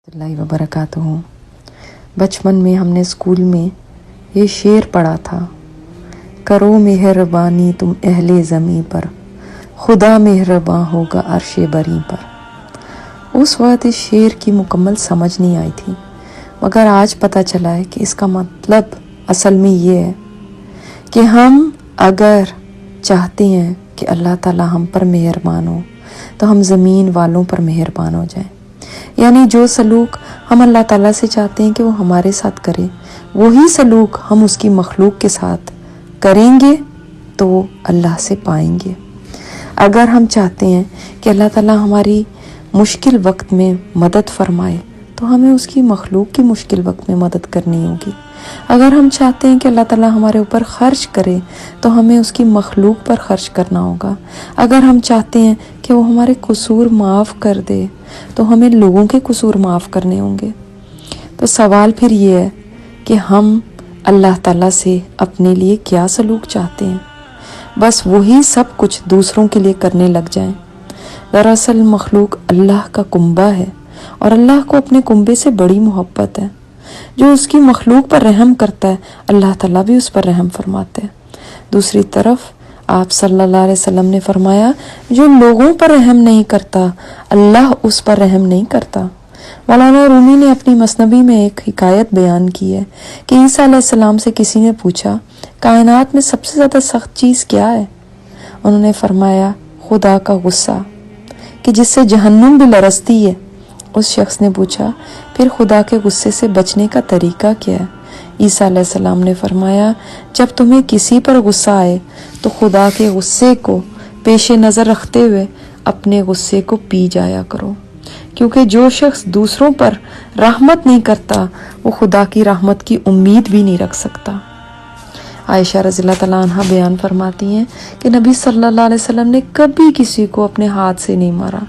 اللہ وبرکاتہ۔ بچپن میں ہم نے اسکول میں یہ شعر پڑھا تھا، کرو مہربانی تم اہل زمیں پر، خدا مہرباں ہوگا عرش بری پر۔ اس وقت اس شعر کی مکمل سمجھ نہیں آئی تھی، مگر آج پتہ چلا ہے کہ اس کا مطلب اصل میں یہ ہے کہ ہم اگر چاہتے ہیں کہ اللہ تعالی ہم پر مہربان ہو تو ہم زمین والوں پر مہربان ہو جائیں، یعنی جو سلوک ہم اللہ تعالیٰ سے چاہتے ہیں کہ وہ ہمارے ساتھ کرے، وہی سلوک ہم اس کی مخلوق کے ساتھ کریں گے تو وہ اللہ سے پائیں گے۔ اگر ہم چاہتے ہیں کہ اللہ تعالیٰ ہماری مشکل وقت میں مدد فرمائے تو ہمیں اس کی مخلوق کی مشکل وقت میں مدد کرنی ہوگی۔ اگر ہم چاہتے ہیں کہ اللہ تعالیٰ ہمارے اوپر خرچ کرے تو ہمیں اس کی مخلوق پر خرچ کرنا ہوگا۔ اگر ہم چاہتے ہیں کہ وہ ہمارے قصور معاف کر دے تو ہمیں لوگوں کے قصور معاف کرنے ہوں گے۔ تو سوال پھر یہ ہے کہ ہم اللہ تعالیٰ سے اپنے لیے کیا سلوک چاہتے ہیں، بس وہی سب کچھ دوسروں کے لیے کرنے لگ جائیں۔ دراصل مخلوق اللہ کا کنبہ ہے اور اللہ کو اپنے کنبے سے بڑی محبت ہے۔ جو اس کی مخلوق پر رحم کرتا ہے اللہ تعالیٰ بھی اس پر رحم فرماتے ہیں۔ دوسری طرف آپ صلی اللہ علیہ وسلم نے فرمایا، جو لوگوں پر رحم نہیں کرتا اللہ اس پر رحم نہیں کرتا۔ مولانا رومی نے اپنی مثنوی میں ایک حکایت بیان کی ہے کہ عیسیٰ علیہ السلام سے کسی نے پوچھا، کائنات میں سب سے زیادہ سخت چیز کیا ہے؟ انہوں نے فرمایا، خدا کا غصہ، کہ جس سے جہنم بھی لرزتی ہے۔ اس شخص نے پوچھا، پھر خدا کے غصے سے بچنے کا طریقہ کیا ہے؟ عیسیٰ علیہ السلام نے فرمایا، جب تمہیں کسی پر غصہ آئے تو خدا کے غصے کو پیش نظر رکھتے ہوئے اپنے غصے کو پی جایا کرو، کیونکہ جو شخص دوسروں پر رحمت نہیں کرتا وہ خدا کی رحمت کی امید بھی نہیں رکھ سکتا۔ عائشہ رضی اللہ تعالیٰ عنہ بیان فرماتی ہیں کہ نبی صلی اللہ علیہ وسلم نے کبھی کسی کو اپنے ہاتھ سے نہیں مارا،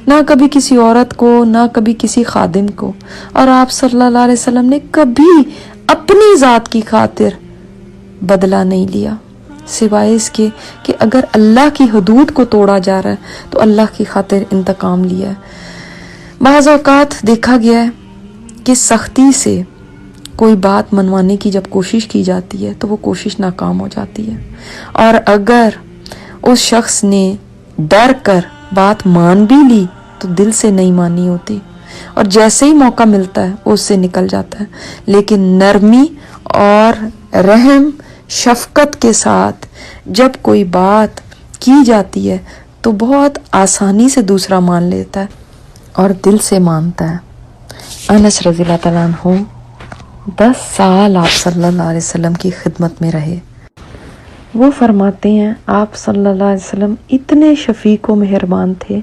نہ کبھی کسی عورت کو، نہ کبھی کسی خادم کو، اور آپ صلی اللہ علیہ وسلم نے کبھی اپنی ذات کی خاطر بدلہ نہیں لیا، سوائے اس کے کہ اگر اللہ کی حدود کو توڑا جا رہا ہے تو اللہ کی خاطر انتقام لیا ہے۔ بعض اوقات دیکھا گیا ہے کہ سختی سے کوئی بات منوانے کی جب کوشش کی جاتی ہے تو وہ کوشش ناکام ہو جاتی ہے، اور اگر اس شخص نے ڈر کر بات مان بھی لی تو دل سے نہیں مانی ہوتی، اور جیسے ہی موقع ملتا ہے وہ اس سے نکل جاتا ہے۔ لیکن نرمی اور رحم شفقت کے ساتھ جب کوئی بات کی جاتی ہے تو بہت آسانی سے دوسرا مان لیتا ہے اور دل سے مانتا ہے۔ انس رضی اللہ تعالیٰ عنہ 10 سال آپ صلی اللہ علیہ وسلم کی خدمت میں رہے۔ وہ فرماتے ہیں، آپ صلی اللہ علیہ وسلم اتنے شفیق و مہربان تھے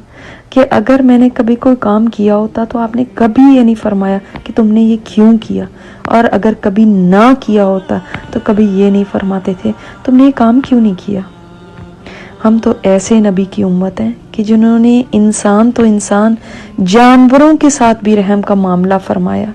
کہ اگر میں نے کبھی کوئی کام کیا ہوتا تو آپ نے کبھی یہ نہیں فرمایا کہ تم نے یہ کیوں کیا، اور اگر کبھی نہ کیا ہوتا تو کبھی یہ نہیں فرماتے تھے تم نے یہ کام کیوں نہیں کیا۔ ہم تو ایسے نبی کی امت ہیں کہ جنہوں نے انسان تو انسان جانوروں کے ساتھ بھی رحم کا معاملہ فرمایا۔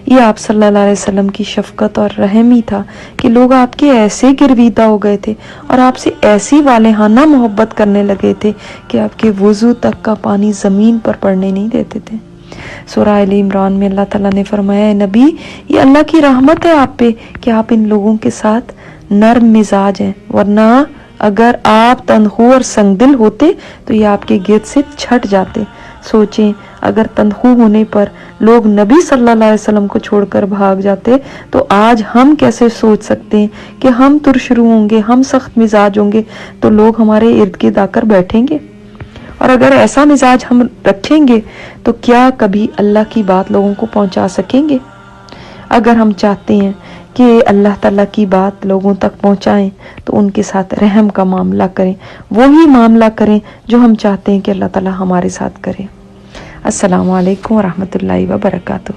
یہ آپ صلی اللہ علیہ وسلم کی شفقت اور رحم ہی تھا کہ لوگ آپ کے ایسے گرویدہ ہو گئے تھے اور آپ سے ایسی والہانہ محبت کرنے لگے تھے کہ آپ کے وضو تک کا پانی زمین پر پڑنے نہیں دیتے تھے۔ سورہ آل عمران میں اللہ تعالیٰ نے فرمایا، اے نبی، یہ اللہ کی رحمت ہے آپ پہ کہ آپ ان لوگوں کے ساتھ نرم مزاج ہیں، ورنہ اگر آپ تنخو اور سنگ دل ہوتے تو یہ آپ کے گرد سے چھٹ جاتے۔ سوچیں، اگر تنخو ہونے پر لوگ نبی صلی اللہ علیہ وسلم کو چھوڑ کر بھاگ جاتے تو آج ہم کیسے سوچ سکتے ہیں کہ ہم ترشرو ہوں گے، ہم سخت مزاج ہوں گے تو لوگ ہمارے ارد گرد آ کر بیٹھیں گے؟ اور اگر ایسا مزاج ہم رکھیں گے تو کیا کبھی اللہ کی بات لوگوں کو پہنچا سکیں گے؟ اگر ہم چاہتے ہیں کہ اللہ تعالیٰ کی بات لوگوں تک پہنچائیں تو ان کے ساتھ رحم کا معاملہ کریں، وہی معاملہ کریں جو ہم چاہتے ہیں کہ اللہ تعالیٰ ہمارے ساتھ کرے۔ السلام علیکم ورحمۃ اللہ وبرکاتہ۔